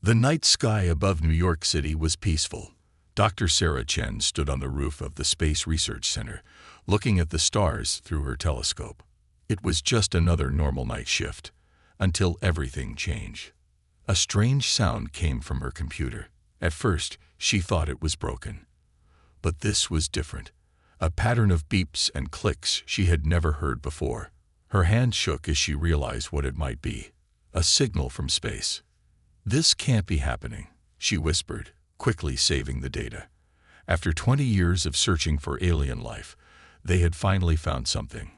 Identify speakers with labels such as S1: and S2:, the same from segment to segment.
S1: The night sky above New York City was peaceful. Dr. Sarah Chen stood on the roof of the Space Research Center, looking at the stars through her telescope. It was just another normal night shift, until everything changed. A strange sound came from her computer. At first, she thought it was broken. But this was different. A pattern of beeps and clicks she had never heard before. Her hand shook as she realized what it might be. A signal from space. "This can't be happening," she whispered, quickly saving the data. After 20 years of searching for alien life, they had finally found something.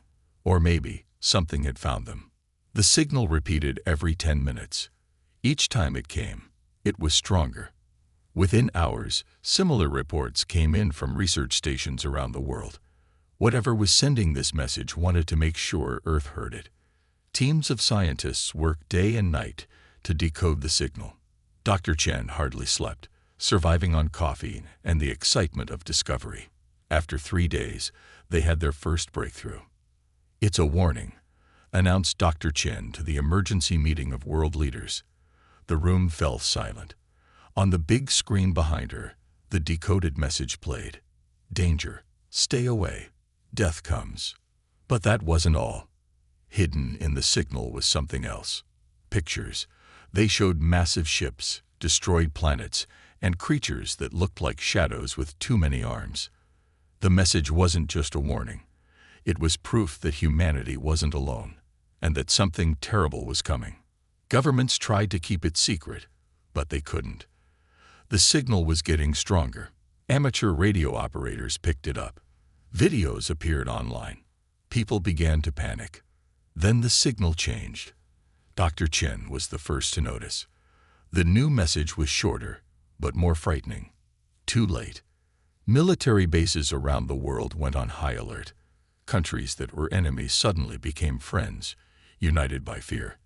S1: Or maybe something had found them. The signal repeated every 10 minutes. Each time it came, it was stronger. Within hours, similar reports came in from research stations around the world. Whatever was sending this message wanted to make sure Earth heard it. Teams of scientists worked day and night to decode the signal. Dr. Chen hardly slept, surviving on coffee and the excitement of discovery. After 3 days, they had their first breakthrough. "It's a warning," announced Dr. Chen to the emergency meeting of world leaders. The room fell silent. On the big screen behind her, the decoded message played. "Danger. Stay away. Death comes." But that wasn't all. Hidden in the signal was something else. Pictures. They showed massive ships, destroyed planets, and creatures that looked like shadows with too many arms. The message wasn't just a warning. It was proof that humanity wasn't alone, and that something terrible was coming. Governments tried to keep it secret, but they couldn't. The signal was getting stronger. Amateur radio operators picked it up. Videos appeared online. People began to panic. Then the signal changed. Dr. Chen was the first to notice. The new message was shorter, but more frightening. Too late. Military bases around the world went on high alert. Countries that were enemies suddenly became friends, united by fear.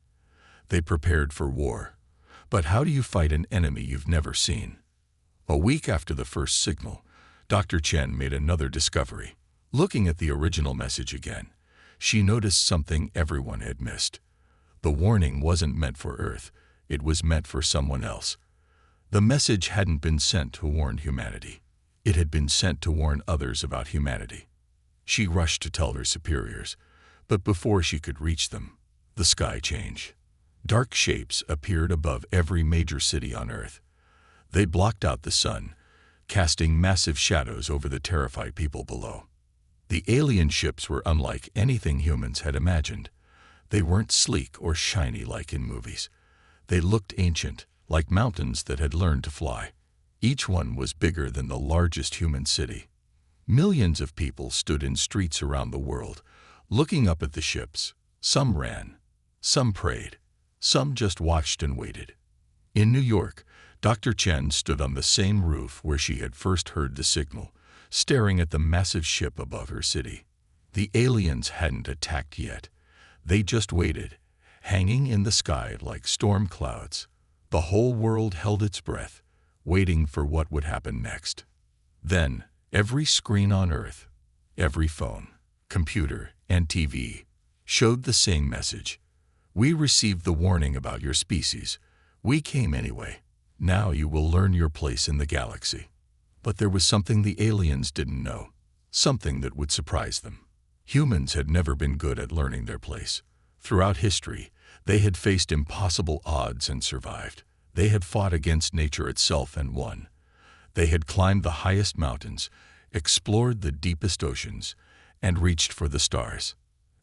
S1: They prepared for war. But how do you fight an enemy you've never seen? A week after the first signal, Dr. Chen made another discovery. Looking at the original message again, she noticed something everyone had missed. The warning wasn't meant for Earth. It was meant for someone else. The message hadn't been sent to warn humanity. It had been sent to warn others about humanity. She rushed to tell her superiors, but before she could reach them, the sky changed. Dark shapes appeared above every major city on Earth. They blocked out the sun, casting massive shadows over the terrified people below. The alien ships were unlike anything humans had imagined. They weren't sleek or shiny like in movies. They looked ancient, like mountains that had learned to fly. Each one was bigger than the largest human city. Millions of people stood in streets around the world, looking up at the ships. Some ran, some prayed, some just watched and waited. In New York, Dr. Chen stood on the same roof where she had first heard the signal, staring at the massive ship above her city. The aliens hadn't attacked yet. They just waited, hanging in the sky like storm clouds. The whole world held its breath, waiting for what would happen next. Then, every screen on Earth, every phone, computer, and TV showed the same message. "We received the warning about your species. We came anyway. Now you will learn your place in the galaxy." But there was something the aliens didn't know, something that would surprise them. Humans had never been good at learning their place. Throughout history, they had faced impossible odds and survived. They had fought against nature itself and won. They had climbed the highest mountains, explored the deepest oceans, and reached for the stars.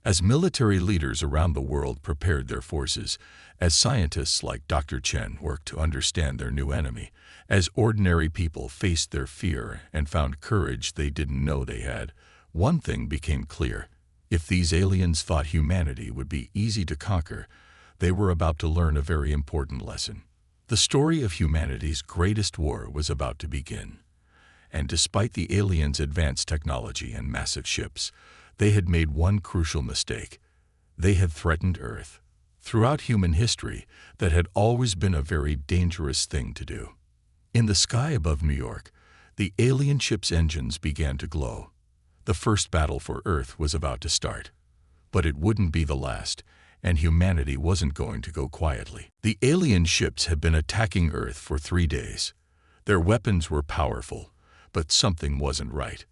S1: As military leaders around the world prepared their forces, as scientists like Dr. Chen worked to understand their new enemy, as ordinary people faced their fear and found courage they didn't know they had, one thing became clear. If these aliens thought humanity would be easy to conquer, they were about to learn a very important lesson. The story of humanity's greatest war was about to begin. And despite the aliens' advanced technology and massive ships, they had made one crucial mistake. They had threatened Earth. Throughout human history, that had always been a very dangerous thing to do. In the sky above New York, the alien ship's engines began to glow. The first battle for Earth was about to start. But it wouldn't be the last, and humanity wasn't going to go quietly. The alien ships had been attacking Earth for 3 days. Their weapons were powerful, but something wasn't right.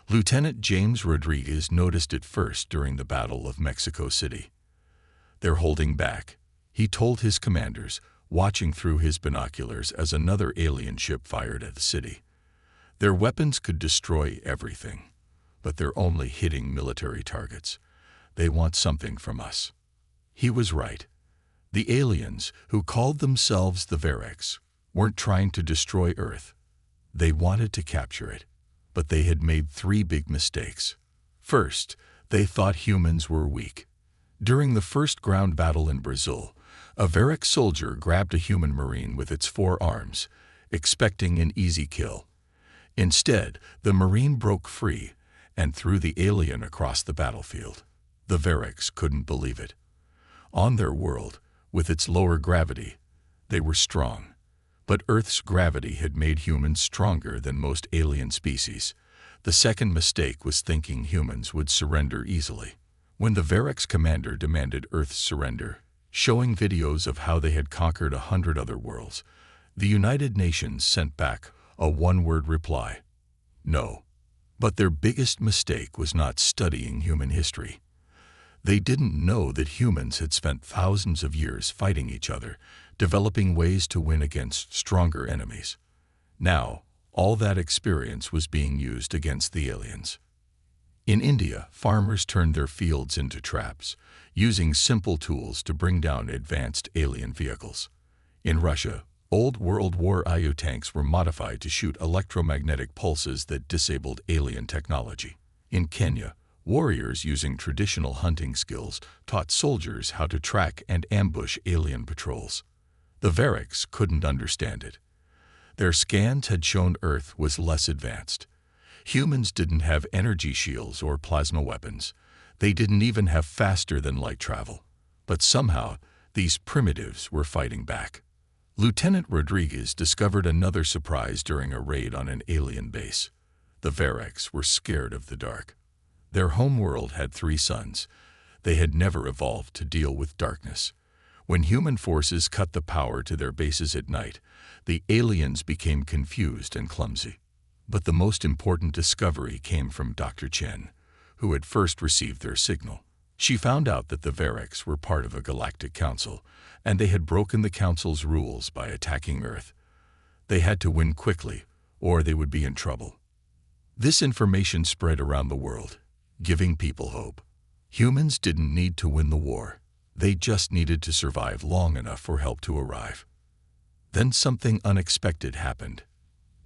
S1: Lieutenant James Rodriguez noticed it first during the Battle of Mexico City. "They're holding back," he told his commanders, watching through his binoculars as another alien ship fired at the city. "Their weapons could destroy everything, but they're only hitting military targets. They want something from us." He was right. The aliens, who called themselves the Varex, weren't trying to destroy Earth. They wanted to capture it, but they had made 3 big mistakes. First, they thought humans were weak. During the first ground battle in Brazil, a Varex soldier grabbed a human marine with its 4 arms, expecting an easy kill. Instead, the marine broke free and threw the alien across the battlefield. The Varex couldn't believe it. On their world, with its lower gravity, they were strong. But Earth's gravity had made humans stronger than most alien species. The second mistake was thinking humans would surrender easily. When the Varex commander demanded Earth's surrender, showing videos of how they had conquered 100 other worlds, the United Nations sent back a one-word reply: no. But their biggest mistake was not studying human history. They didn't know that humans had spent thousands of years fighting each other, developing ways to win against stronger enemies. Now, all that experience was being used against the aliens. In India, farmers turned their fields into traps, using simple tools to bring down advanced alien vehicles. In Russia, old World War II tanks were modified to shoot electromagnetic pulses that disabled alien technology. In Kenya, warriors using traditional hunting skills taught soldiers how to track and ambush alien patrols. The Varex couldn't understand it. Their scans had shown Earth was less advanced. Humans didn't have energy shields or plasma weapons. They didn't even have faster-than-light travel. But somehow, these primitives were fighting back. Lieutenant Rodriguez discovered another surprise during a raid on an alien base. The Varex were scared of the dark. Their homeworld had 3 suns. They had never evolved to deal with darkness. When human forces cut the power to their bases at night, the aliens became confused and clumsy. But the most important discovery came from Dr. Chen, who had first received their signal. She found out that the Varex were part of a galactic council, and they had broken the council's rules by attacking Earth. They had to win quickly, or they would be in trouble. This information spread around the world, giving people hope. Humans didn't need to win the war. They just needed to survive long enough for help to arrive. Then something unexpected happened.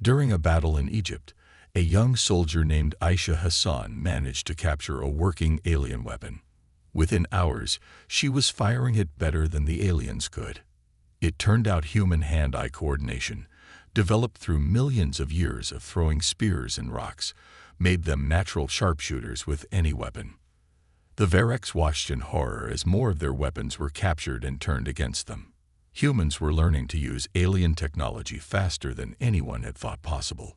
S1: During a battle in Egypt, a young soldier named Aisha Hassan managed to capture a working alien weapon. Within hours, she was firing it better than the aliens could. It turned out human hand-eye coordination, developed through millions of years of throwing spears and rocks, made them natural sharpshooters with any weapon. The Varex watched in horror as more of their weapons were captured and turned against them. Humans were learning to use alien technology faster than anyone had thought possible.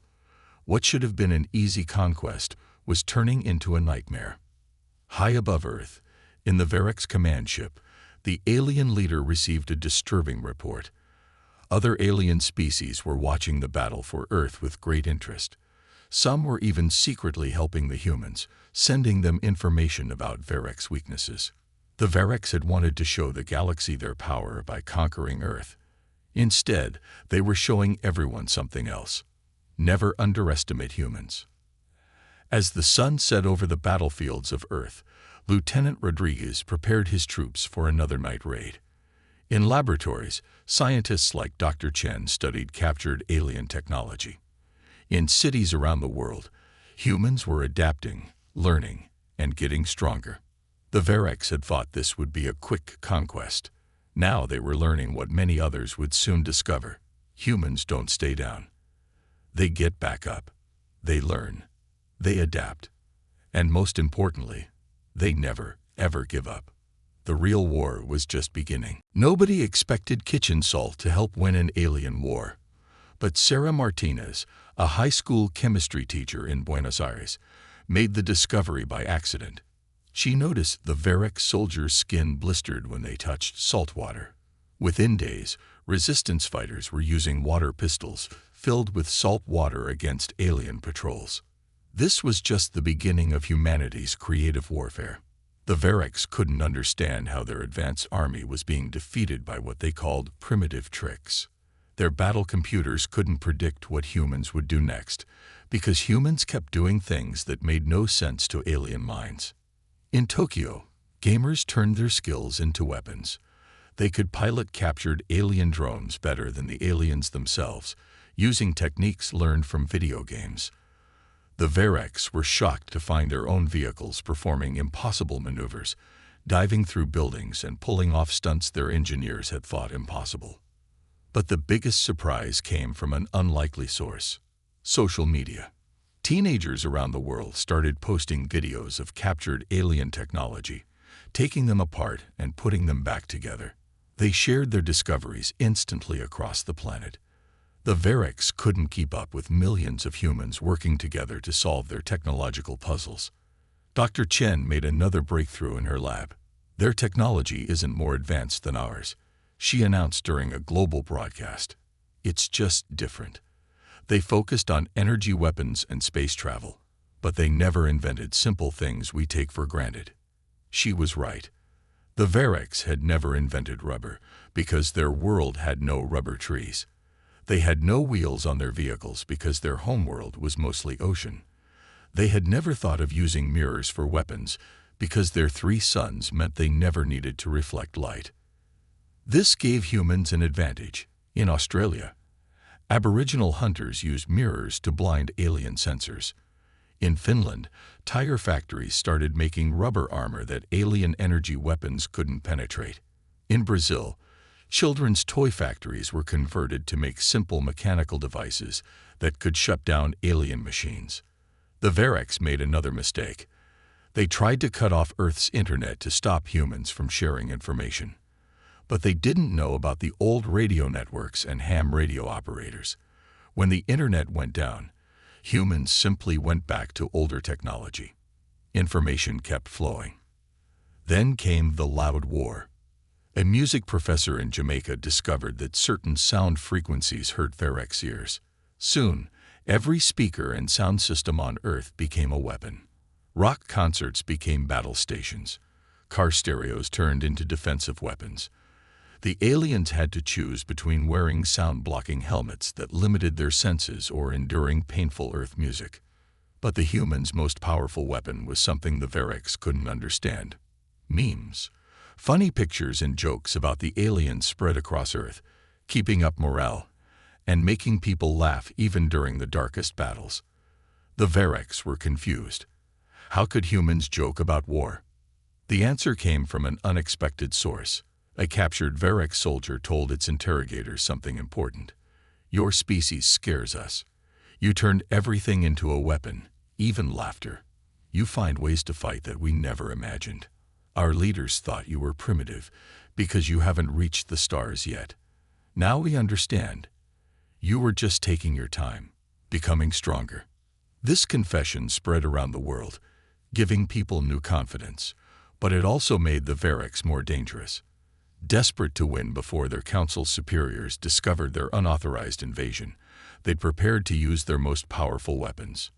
S1: What should have been an easy conquest was turning into a nightmare. High above Earth, in the Varex command ship, the alien leader received a disturbing report. Other alien species were watching the battle for Earth with great interest. Some were even secretly helping the humans, sending them information about Varex weaknesses. The Varex had wanted to show the galaxy their power by conquering Earth. Instead, they were showing everyone something else. Never underestimate humans. As the sun set over the battlefields of Earth, Lieutenant Rodriguez prepared his troops for another night raid. In laboratories, scientists like Dr. Chen studied captured alien technology. In cities around the world, humans were adapting, learning, and getting stronger. The Varex had thought this would be a quick conquest. Now they were learning what many others would soon discover. Humans don't stay down. They get back up. They learn. They adapt. And most importantly, they never, ever give up. The real war was just beginning. Nobody expected kitchen salt to help win an alien war. But Sarah Martinez, a high school chemistry teacher in Buenos Aires, made the discovery by accident. She noticed the Varric soldiers' skin blistered when they touched salt water. Within days, resistance fighters were using water pistols filled with salt water against alien patrols. This was just the beginning of humanity's creative warfare. The Varrics couldn't understand how their advanced army was being defeated by what they called primitive tricks. Their battle computers couldn't predict what humans would do next, because humans kept doing things that made no sense to alien minds. In Tokyo, gamers turned their skills into weapons. They could pilot captured alien drones better than the aliens themselves, using techniques learned from video games. The Varrics were shocked to find their own vehicles performing impossible maneuvers, diving through buildings and pulling off stunts their engineers had thought impossible. But the biggest surprise came from an unlikely source: social media. Teenagers around the world started posting videos of captured alien technology, taking them apart and putting them back together. They shared their discoveries instantly across the planet. The Varrics couldn't keep up with millions of humans working together to solve their technological puzzles. Dr. Chen made another breakthrough in her lab. "Their technology isn't more advanced than ours," she announced during a global broadcast. "It's just different. They focused on energy weapons and space travel, but they never invented simple things we take for granted." She was right. The Varrics had never invented rubber because their world had no rubber trees. They had no wheels on their vehicles because their homeworld was mostly ocean. They had never thought of using mirrors for weapons because their 3 suns meant they never needed to reflect light. This gave humans an advantage. In Australia, Aboriginal hunters used mirrors to blind alien sensors. In Finland, tire factories started making rubber armor that alien energy weapons couldn't penetrate. In Brazil, children's toy factories were converted to make simple mechanical devices that could shut down alien machines. The Varrics made another mistake. They tried to cut off Earth's internet to stop humans from sharing information. But they didn't know about the old radio networks and ham radio operators. When the internet went down, humans simply went back to older technology. Information kept flowing. Then came the loud war. A music professor in Jamaica discovered that certain sound frequencies hurt Varric's ears. Soon, every speaker and sound system on Earth became a weapon. Rock concerts became battle stations. Car stereos turned into defensive weapons. The aliens had to choose between wearing sound-blocking helmets that limited their senses or enduring painful Earth music. But the humans' most powerful weapon was something the Varrics couldn't understand: memes. Funny pictures and jokes about the aliens spread across Earth, keeping up morale and making people laugh even during the darkest battles. The Varrics were confused. How could humans joke about war? The answer came from an unexpected source. A captured Varric soldier told its interrogators something important. "Your species scares us. You turned everything into a weapon, even laughter. You find ways to fight that we never imagined. Our leaders thought you were primitive because you haven't reached the stars yet. Now we understand. You were just taking your time, becoming stronger." This confession spread around the world, giving people new confidence, but it also made the Varrics more dangerous. Desperate to win before their council superiors discovered their unauthorized invasion, they'd prepared to use their most powerful weapons.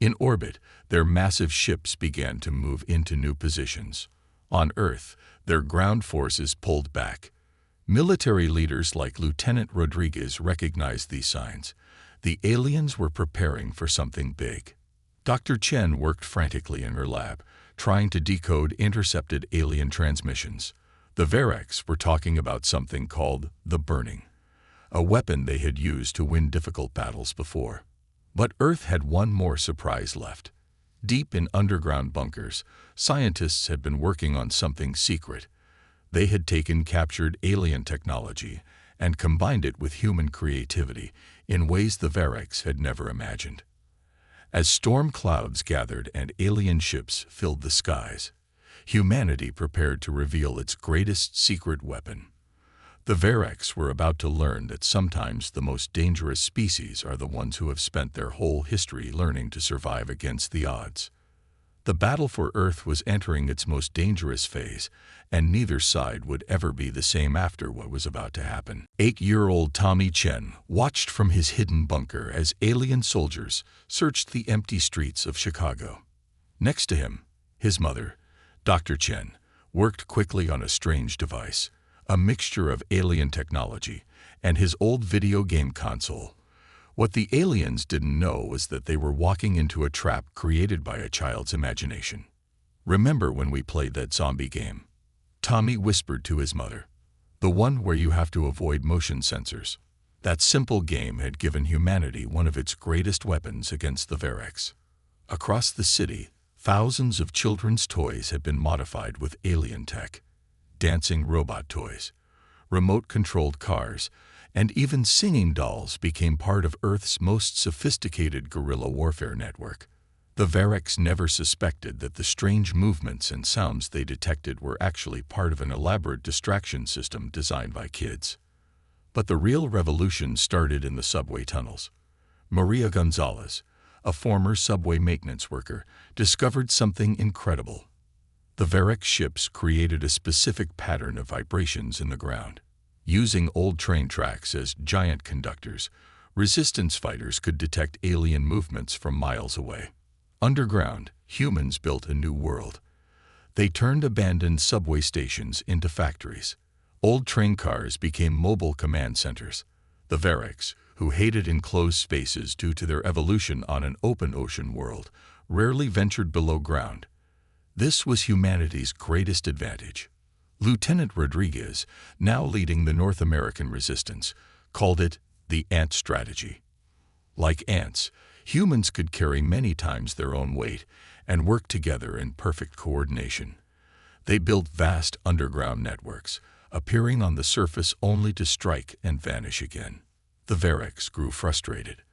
S1: In orbit, their massive ships began to move into new positions. On Earth, their ground forces pulled back. Military leaders like Lieutenant Rodriguez recognized these signs. The aliens were preparing for something big. Dr. Chen worked frantically in her lab, trying to decode intercepted alien transmissions. The Varrics were talking about something called the Burning, a weapon they had used to win difficult battles before. But Earth had one more surprise left. Deep in underground bunkers, scientists had been working on something secret. They had taken captured alien technology and combined it with human creativity in ways the Varrics had never imagined. As storm clouds gathered and alien ships filled the skies, humanity prepared to reveal its greatest secret weapon. The Varrics were about to learn that sometimes the most dangerous species are the ones who have spent their whole history learning to survive against the odds. The battle for Earth was entering its most dangerous phase, and neither side would ever be the same after what was about to happen. 8-year-old Tommy Chen watched from his hidden bunker as alien soldiers searched the empty streets of Chicago. Next to him, his mother, Dr. Chen, worked quickly on a strange device, a mixture of alien technology and his old video game console. What the aliens didn't know was that they were walking into a trap created by a child's imagination. "Remember when we played that zombie game?" Tommy whispered to his mother. "The one where you have to avoid motion sensors." That simple game had given humanity one of its greatest weapons against the Varex. Across the city, thousands of children's toys had been modified with alien tech. Dancing robot toys, remote-controlled cars, and even singing dolls became part of Earth's most sophisticated guerrilla warfare network. The Varex never suspected that the strange movements and sounds they detected were actually part of an elaborate distraction system designed by kids. But the real revolution started in the subway tunnels. Maria Gonzalez, a former subway maintenance worker, discovered something incredible. The Varex ships created a specific pattern of vibrations in the ground. Using old train tracks as giant conductors, resistance fighters could detect alien movements from miles away. Underground, humans built a new world. They turned abandoned subway stations into factories. Old train cars became mobile command centers. The Varex, who hated enclosed spaces due to their evolution on an open ocean world, rarely ventured below ground. This was humanity's greatest advantage. Lieutenant Rodriguez, now leading the North American resistance, called it the ant strategy. Like ants, humans could carry many times their own weight and work together in perfect coordination. They built vast underground networks, appearing on the surface only to strike and vanish again. The Varex grew frustrated.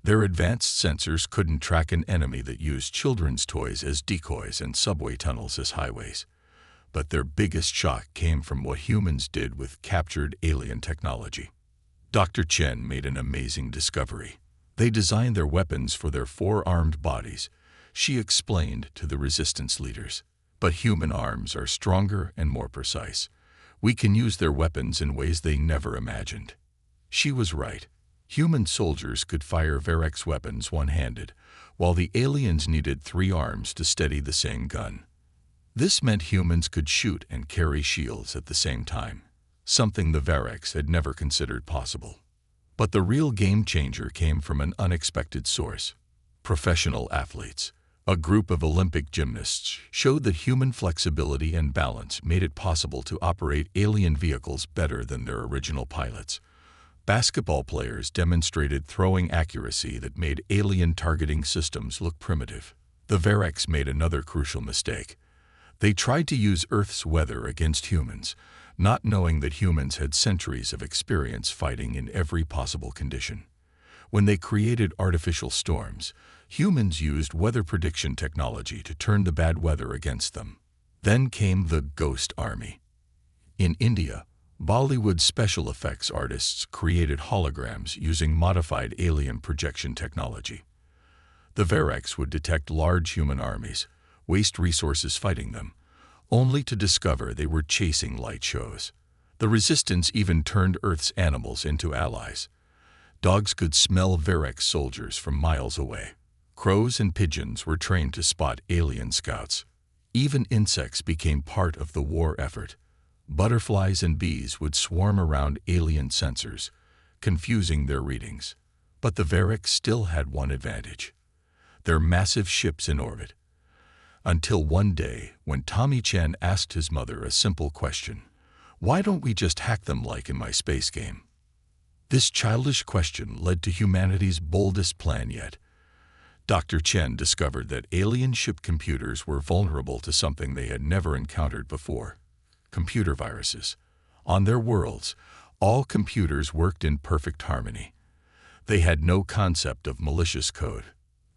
S1: Their advanced sensors couldn't track an enemy that used children's toys as decoys and subway tunnels as highways. But their biggest shock came from what humans did with captured alien technology. Dr. Chen made an amazing discovery. They designed their weapons for their four-armed bodies, she explained to the resistance leaders. But human arms are stronger and more precise. We can use their weapons in ways they never imagined. She was right. Human soldiers could fire Varex weapons one-handed, while the aliens needed 3 arms to steady the same gun. This meant humans could shoot and carry shields at the same time, something the Varex had never considered possible. But the real game-changer came from an unexpected source. Professional athletes. A group of Olympic gymnasts showed that human flexibility and balance made it possible to operate alien vehicles better than their original pilots. Basketball players demonstrated throwing accuracy that made alien targeting systems look primitive. The Varex made another crucial mistake. They tried to use Earth's weather against humans, not knowing that humans had centuries of experience fighting in every possible condition. When they created artificial storms, humans used weather prediction technology to turn the bad weather against them. Then came the Ghost Army. In India, Bollywood special effects artists created holograms using modified alien projection technology. The Varex would detect large human armies, waste resources fighting them, only to discover they were chasing light shows. The resistance even turned Earth's animals into allies. Dogs could smell Varex soldiers from miles away. Crows and pigeons were trained to spot alien scouts. Even insects became part of the war effort. Butterflies and bees would swarm around alien sensors, confusing their readings. But the Varex still had one advantage: their massive ships in orbit. Until one day, when Tommy Chen asked his mother a simple question: "Why don't we just hack them like in my space game?" This childish question led to humanity's boldest plan yet. Dr. Chen discovered that alien ship computers were vulnerable to something they had never encountered before: computer viruses. On their worlds, all computers worked in perfect harmony. They had no concept of malicious code.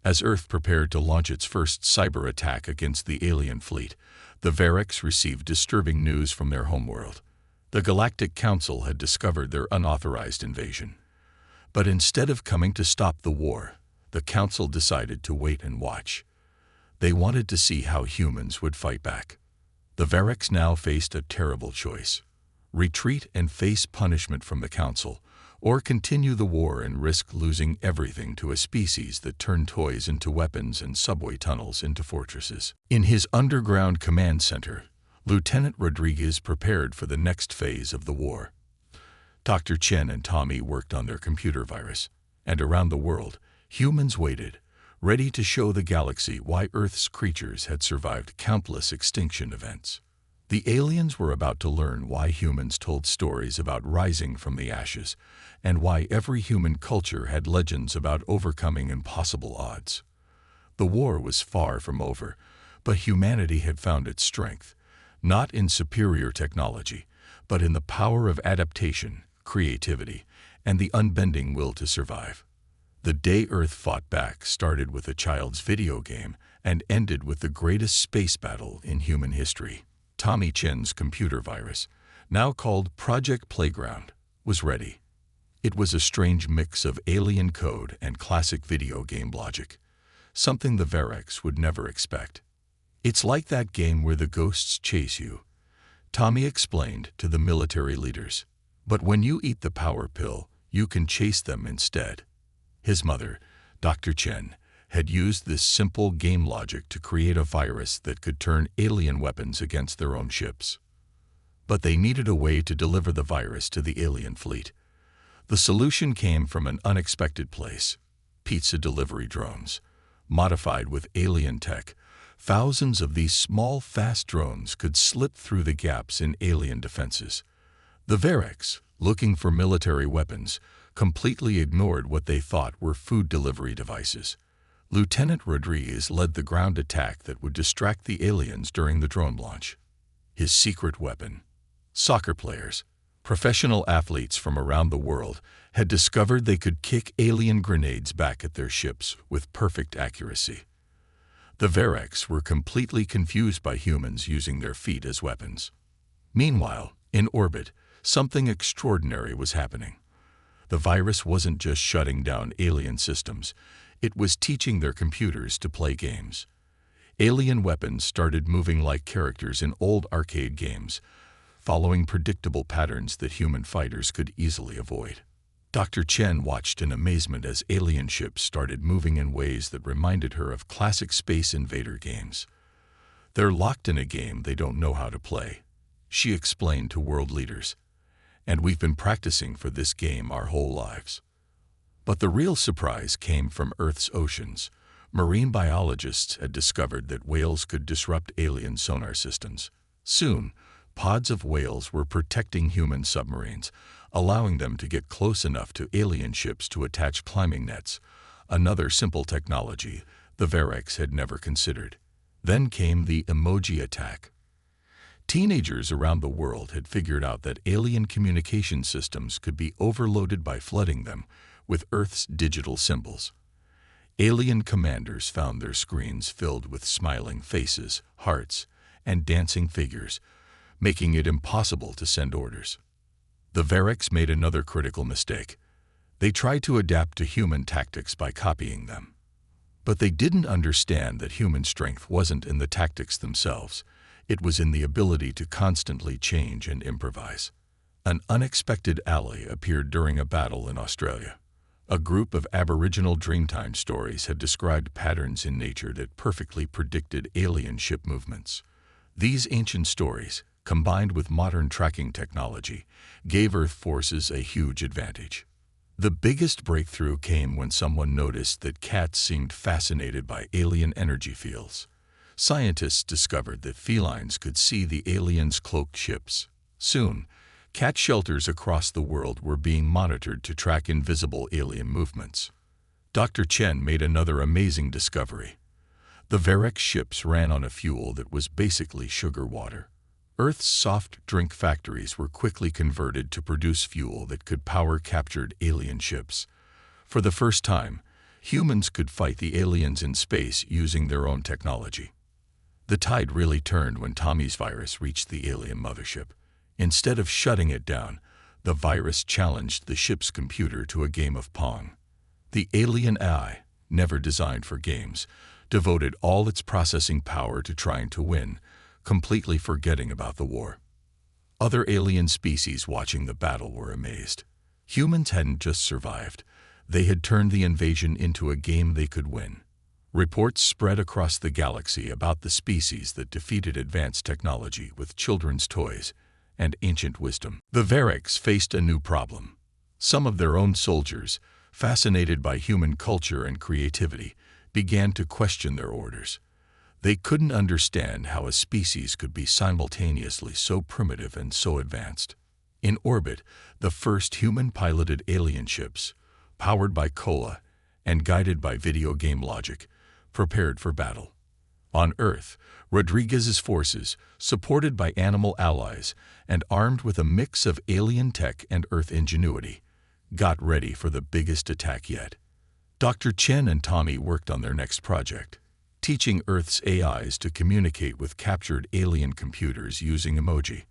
S1: As Earth prepared to launch its first cyber attack against the alien fleet, the Varex received disturbing news from their homeworld. The Galactic Council had discovered their unauthorized invasion. But instead of coming to stop the war, the Council decided to wait and watch. They wanted to see how humans would fight back. The Varex now faced a terrible choice: retreat and face punishment from the Council, or continue the war and risk losing everything to a species that turned toys into weapons and subway tunnels into fortresses. In his underground command center, Lieutenant Rodriguez prepared for the next phase of the war. Dr. Chen and Tommy worked on their computer virus, and around the world, humans waited, ready to show the galaxy why Earth's creatures had survived countless extinction events. The aliens were about to learn why humans told stories about rising from the ashes, and why every human culture had legends about overcoming impossible odds. The war was far from over, but humanity had found its strength, not in superior technology, but in the power of adaptation, creativity, and the unbending will to survive. The day Earth fought back started with a child's video game and ended with the greatest space battle in human history. Tommy Chen's computer virus, now called Project Playground, was ready. It was a strange mix of alien code and classic video game logic, something the Varex would never expect. "It's like that game where the ghosts chase you," Tommy explained to the military leaders. "But when you eat the power pill, you can chase them instead." His mother, Dr. Chen, had used this simple game logic to create a virus that could turn alien weapons against their own ships. But they needed a way to deliver the virus to the alien fleet. The solution came from an unexpected place: pizza delivery drones. Modified with alien tech, thousands of these small, fast drones could slip through the gaps in alien defenses. The Varex, looking for military weapons, completely ignored what they thought were food delivery devices. Lieutenant Rodriguez led the ground attack that would distract the aliens during the drone launch. His secret weapon: soccer players, professional athletes from around the world, had discovered they could kick alien grenades back at their ships with perfect accuracy. The Varex were completely confused by humans using their feet as weapons. Meanwhile, in orbit, something extraordinary was happening. The virus wasn't just shutting down alien systems, it was teaching their computers to play games. Alien weapons started moving like characters in old arcade games, following predictable patterns that human fighters could easily avoid. Dr. Chen watched in amazement as alien ships started moving in ways that reminded her of classic Space Invader games. "They're locked in a game they don't know how to play," she explained to world leaders. "And we've been practicing for this game our whole lives." But the real surprise came from Earth's oceans. Marine biologists had discovered that whales could disrupt alien sonar systems. Soon, pods of whales were protecting human submarines, allowing them to get close enough to alien ships to attach climbing nets, another simple technology the Varex had never considered. Then came the emoji attack. Teenagers around the world had figured out that alien communication systems could be overloaded by flooding them with Earth's digital symbols. Alien commanders found their screens filled with smiling faces, hearts, and dancing figures, making it impossible to send orders. The Varex made another critical mistake. They tried to adapt to human tactics by copying them. But they didn't understand that human strength wasn't in the tactics themselves. It was in the ability to constantly change and improvise. An unexpected ally appeared during a battle in Australia. A group of Aboriginal Dreamtime stories had described patterns in nature that perfectly predicted alien ship movements. These ancient stories, combined with modern tracking technology, gave Earth forces a huge advantage. The biggest breakthrough came when someone noticed that cats seemed fascinated by alien energy fields. Scientists discovered that felines could see the aliens' cloaked ships. Soon, cat shelters across the world were being monitored to track invisible alien movements. Dr. Chen made another amazing discovery. The Varex ships ran on a fuel that was basically sugar water. Earth's soft drink factories were quickly converted to produce fuel that could power captured alien ships. For the first time, humans could fight the aliens in space using their own technology. The tide really turned when Tommy's virus reached the alien mothership. Instead of shutting it down, the virus challenged the ship's computer to a game of Pong. The alien AI, never designed for games, devoted all its processing power to trying to win, completely forgetting about the war. Other alien species watching the battle were amazed. Humans hadn't just survived. They had turned the invasion into a game they could win. Reports spread across the galaxy about the species that defeated advanced technology with children's toys and ancient wisdom. The Vareks faced a new problem. Some of their own soldiers, fascinated by human culture and creativity, began to question their orders. They couldn't understand how a species could be simultaneously so primitive and so advanced. In orbit, the first human-piloted alien ships, powered by cola and guided by video game logic, prepared for battle. On Earth, Rodriguez's forces, supported by animal allies and armed with a mix of alien tech and Earth ingenuity, got ready for the biggest attack yet. Dr. Chen and Tommy worked on their next project, teaching Earth's AIs to communicate with captured alien computers using emoji.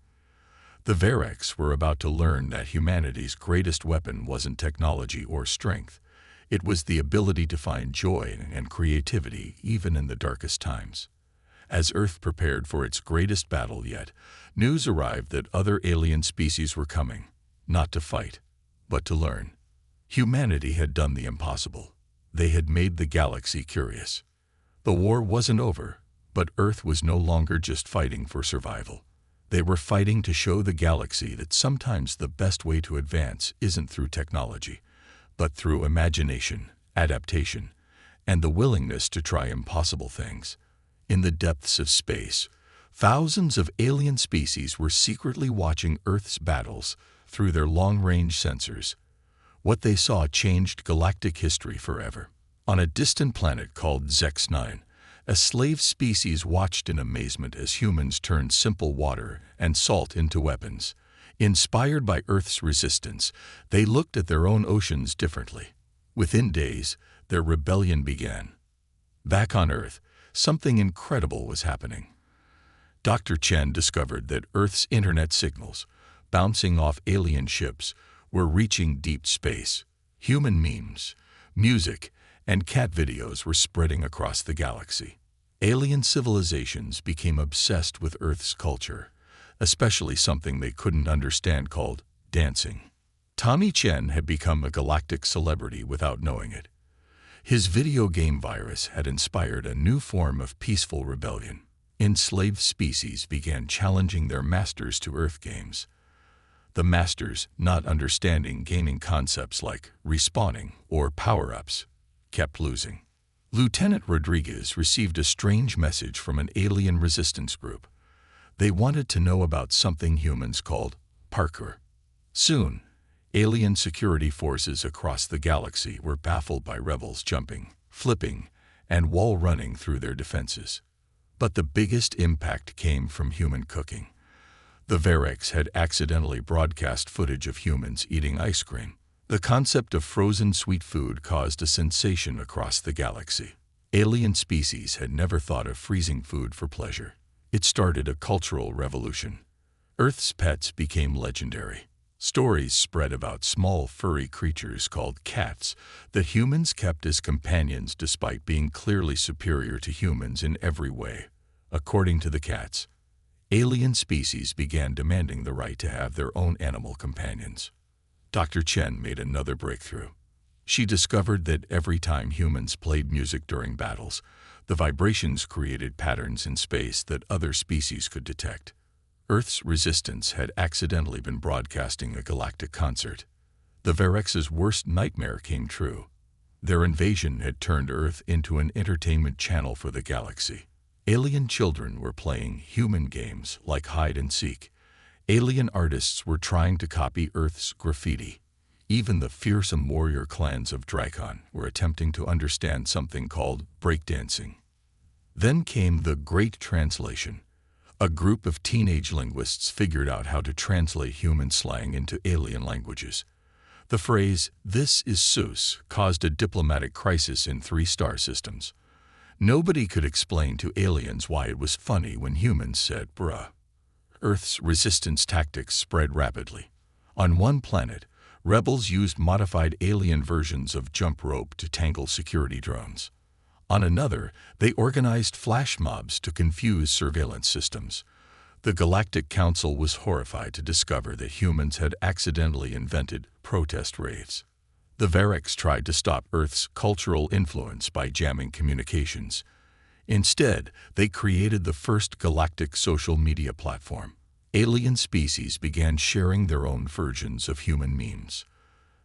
S1: The Vareks were about to learn that humanity's greatest weapon wasn't technology or strength. It was the ability to find joy and creativity even in the darkest times. As Earth prepared for its greatest battle yet, news arrived that other alien species were coming, not to fight, but to learn. Humanity had done the impossible. They had made the galaxy curious. The war wasn't over, but Earth was no longer just fighting for survival. They were fighting to show the galaxy that sometimes the best way to advance isn't through technology, but through imagination, adaptation, and the willingness to try impossible things. In the depths of space, thousands of alien species were secretly watching Earth's battles through their long-range sensors. What they saw changed galactic history forever. On a distant planet called Zex-9, a slave species watched in amazement as humans turned simple water and salt into weapons. Inspired by Earth's resistance, they looked at their own oceans differently. Within days, their rebellion began. Back on Earth, something incredible was happening. Dr. Chen discovered that Earth's internet signals, bouncing off alien ships, were reaching deep space. Human memes, music, and cat videos were spreading across the galaxy. Alien civilizations became obsessed with Earth's culture, especially something they couldn't understand called dancing. Tommy Chen had become a galactic celebrity without knowing it. His video game virus had inspired a new form of peaceful rebellion. Enslaved species began challenging their masters to Earth games. The masters, not understanding gaming concepts like respawning or power-ups, kept losing. Lieutenant Rodriguez received a strange message from an alien resistance group. They wanted to know about something humans called parkour. Soon, alien security forces across the galaxy were baffled by rebels jumping, flipping, and wall running through their defenses. But the biggest impact came from human cooking. The Vareks had accidentally broadcast footage of humans eating ice cream. The concept of frozen sweet food caused a sensation across the galaxy. Alien species had never thought of freezing food for pleasure. It started a cultural revolution. Earth's pets became legendary. Stories spread about small furry creatures called cats that humans kept as companions despite being clearly superior to humans in every way. According to the cats, alien species began demanding the right to have their own animal companions. Dr. Chen made another breakthrough. She discovered that every time humans played music during battles, the vibrations created patterns in space that other species could detect. Earth's resistance had accidentally been broadcasting a galactic concert. The Vareks' worst nightmare came true. Their invasion had turned Earth into an entertainment channel for the galaxy. Alien children were playing human games like hide and seek. Alien artists were trying to copy Earth's graffiti. Even the fearsome warrior clans of Drakon were attempting to understand something called breakdancing. Then came the Great Translation. A group of teenage linguists figured out how to translate human slang into alien languages. The phrase, "This is Seuss," caused a diplomatic crisis in 3 star systems. Nobody could explain to aliens why it was funny when humans said, "bruh." Earth's resistance tactics spread rapidly. On one planet, rebels used modified alien versions of jump rope to tangle security drones. On another, they organized flash mobs to confuse surveillance systems. The Galactic Council was horrified to discover that humans had accidentally invented protest raves. The Varex tried to stop Earth's cultural influence by jamming communications. Instead, they created the first galactic social media platform. Alien species began sharing their own versions of human memes.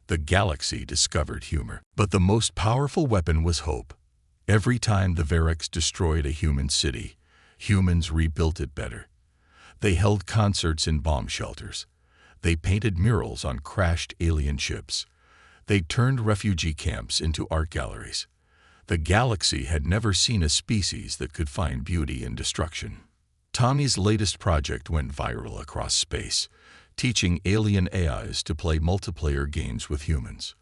S1: The galaxy discovered humor, but the most powerful weapon was hope. Every time the Varex destroyed a human city, humans rebuilt it better. They held concerts in bomb shelters. They painted murals on crashed alien ships. They turned refugee camps into art galleries. The galaxy had never seen a species that could find beauty in destruction. Tommy's latest project went viral across space, teaching alien AIs to play multiplayer games with humans.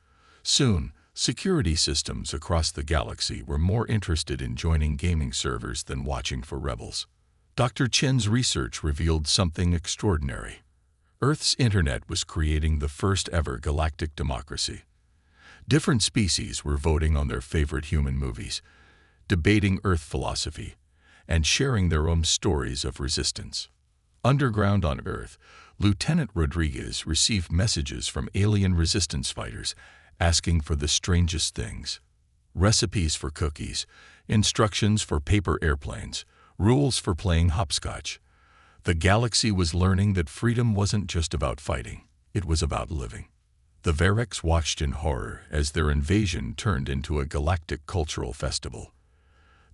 S1: Soon, security systems across the galaxy were more interested in joining gaming servers than watching for rebels. Dr. Chen's research revealed something extraordinary. Earth's internet was creating the first ever galactic democracy. Different species were voting on their favorite human movies, debating Earth philosophy, and sharing their own stories of resistance. Underground on Earth, Lieutenant Rodriguez received messages from alien resistance fighters asking for the strangest things: recipes for cookies, instructions for paper airplanes, rules for playing hopscotch. The galaxy was learning that freedom wasn't just about fighting, it was about living. The Varex watched in horror as their invasion turned into a galactic cultural festival.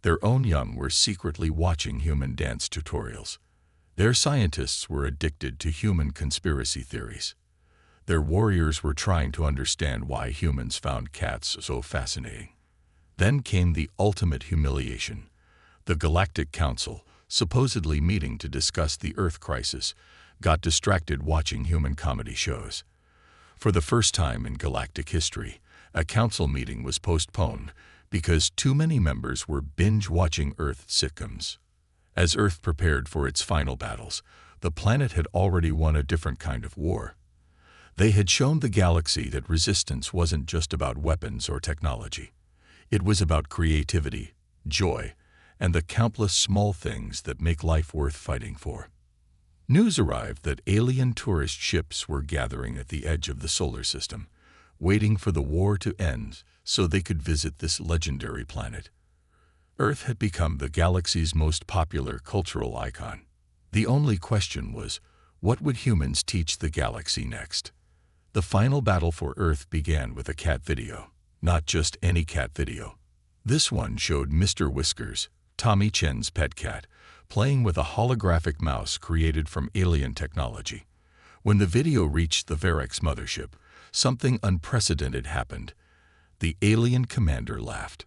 S1: Their own young were secretly watching human dance tutorials. Their scientists were addicted to human conspiracy theories. Their warriors were trying to understand why humans found cats so fascinating. Then came the ultimate humiliation. The Galactic Council, supposedly meeting to discuss the Earth crisis, got distracted watching human comedy shows. For the first time in galactic history, a council meeting was postponed because too many members were binge-watching Earth sitcoms. As Earth prepared for its final battles, the planet had already won a different kind of war. They had shown the galaxy that resistance wasn't just about weapons or technology. It was about creativity, joy, and the countless small things that make life worth fighting for. News arrived that alien tourist ships were gathering at the edge of the solar system, waiting for the war to end so they could visit this legendary planet. Earth had become the galaxy's most popular cultural icon. The only question was, what would humans teach the galaxy next? The final battle for Earth began with a cat video. Not just any cat video. This one showed Mr. Whiskers, Tommy Chen's pet cat, playing with a holographic mouse created from alien technology. When the video reached the Varex mothership, something unprecedented happened. The alien commander laughed.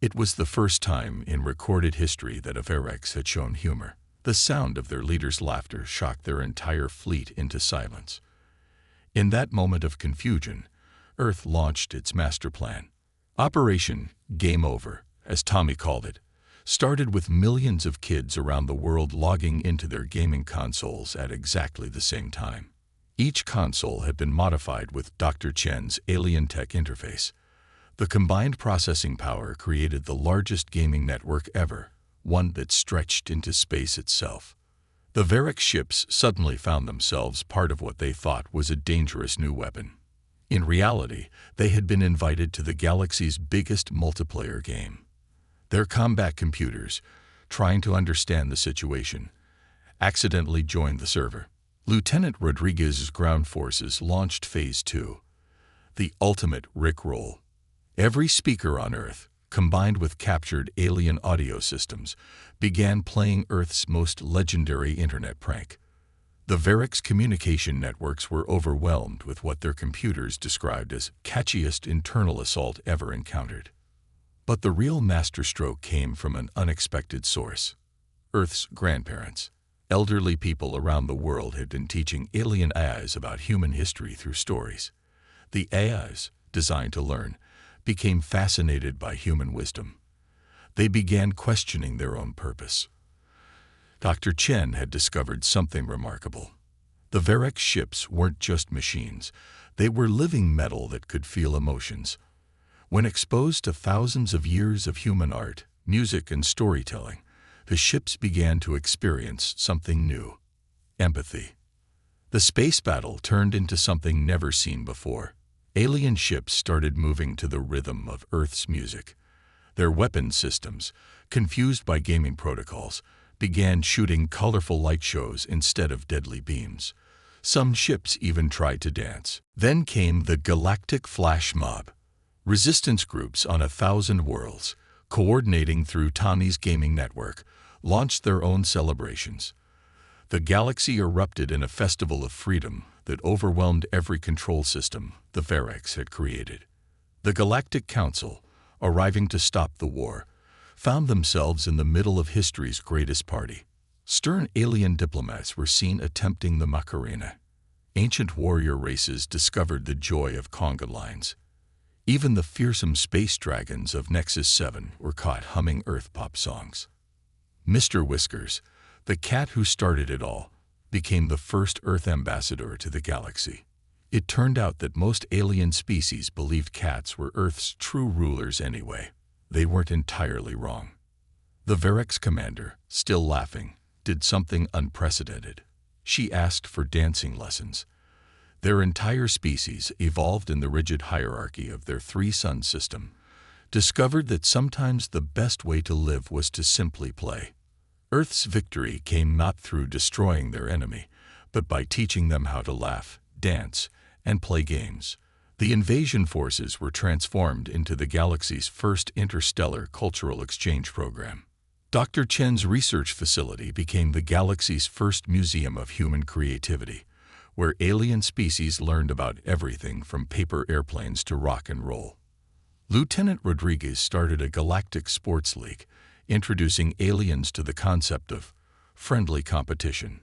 S1: It was the first time in recorded history that a Varex had shown humor. The sound of their leader's laughter shocked their entire fleet into silence. In that moment of confusion, Earth launched its master plan. Operation Game Over, as Tommy called it, started with millions of kids around the world logging into their gaming consoles at exactly the same time. Each console had been modified with Dr. Chen's alien tech interface. The combined processing power created the largest gaming network ever, one that stretched into space itself. The Varex ships suddenly found themselves part of what they thought was a dangerous new weapon. In reality, they had been invited to the galaxy's biggest multiplayer game. Their combat computers, trying to understand the situation, accidentally joined the server. Lieutenant Rodriguez's ground forces launched Phase 2, the ultimate Rickroll. Every speaker on Earth, combined with captured alien audio systems, began playing Earth's most legendary internet prank. The Varex communication networks were overwhelmed with what their computers described as catchiest internal assault ever encountered. But the real masterstroke came from an unexpected source. Earth's grandparents. Elderly people around the world had been teaching alien AIs about human history through stories. The AIs, designed to learn, became fascinated by human wisdom. They began questioning their own purpose. Dr. Chen had discovered something remarkable. The Varex ships weren't just machines. They were living metal that could feel emotions. When exposed to thousands of years of human art, music, and storytelling, the ships began to experience something new: empathy. The space battle turned into something never seen before. Alien ships started moving to the rhythm of Earth's music. Their weapon systems, confused by gaming protocols, began shooting colorful light shows instead of deadly beams. Some ships even tried to dance. Then came the galactic flash mob. Resistance groups on 1,000 worlds, coordinating through Tani's gaming network, launched their own celebrations. The galaxy erupted in a festival of freedom that overwhelmed every control system the Varex had created. The Galactic Council, arriving to stop the war, found themselves in the middle of history's greatest party. Stern alien diplomats were seen attempting the Macarena. Ancient warrior races discovered the joy of conga lines. Even the fearsome space dragons of Nexus 7 were caught humming Earth pop songs. Mr. Whiskers, the cat who started it all, became the first Earth ambassador to the galaxy. It turned out that most alien species believed cats were Earth's true rulers anyway. They weren't entirely wrong. The Varex commander, still laughing, did something unprecedented. She asked for dancing lessons. Their entire species, evolved in the rigid hierarchy of their three-sun system, discovered that sometimes the best way to live was to simply play. Earth's victory came not through destroying their enemy, but by teaching them how to laugh, dance, and play games. The invasion forces were transformed into the galaxy's first interstellar cultural exchange program. Dr. Chen's research facility became the galaxy's first museum of human creativity, where alien species learned about everything from paper airplanes to rock and roll. Lieutenant Rodriguez started a galactic sports league, introducing aliens to the concept of friendly competition.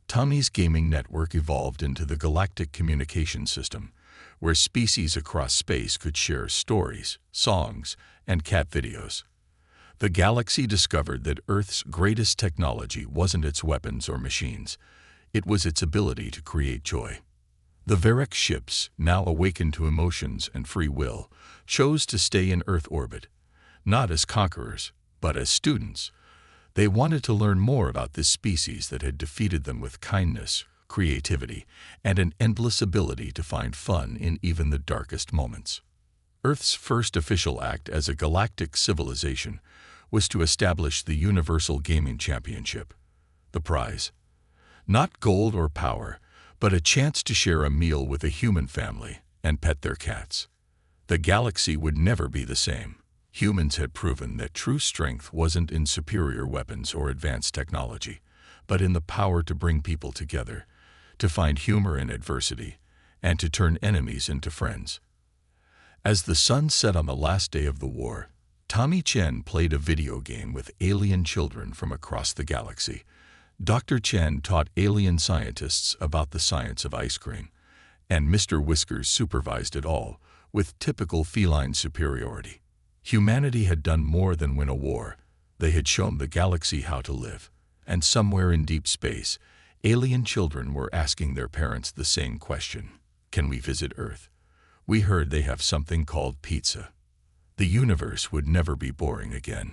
S1: Tani's gaming network evolved into the galactic communication system, where species across space could share stories, songs, and cat videos. The galaxy discovered that Earth's greatest technology wasn't its weapons or machines. It was its ability to create joy. The Varex ships, now awakened to emotions and free will, chose to stay in Earth orbit, not as conquerors, but as students. They wanted to learn more about this species that had defeated them with kindness, creativity, and an endless ability to find fun in even the darkest moments. Earth's first official act as a galactic civilization was to establish the Universal Gaming Championship. The prize? Not gold or power, but a chance to share a meal with a human family and pet their cats. The galaxy would never be the same. Humans had proven that true strength wasn't in superior weapons or advanced technology, but in the power to bring people together, to find humor in adversity, and to turn enemies into friends. As the sun set on the last day of the war, Tommy Chen played a video game with alien children from across the galaxy. Dr. Chen taught alien scientists about the science of ice cream, and Mr. Whiskers supervised it all with typical feline superiority. Humanity had done more than win a war. They had shown the galaxy how to live. And somewhere in deep space, alien children were asking their parents the same question: can we visit Earth? We heard they have something called pizza. The universe would never be boring again.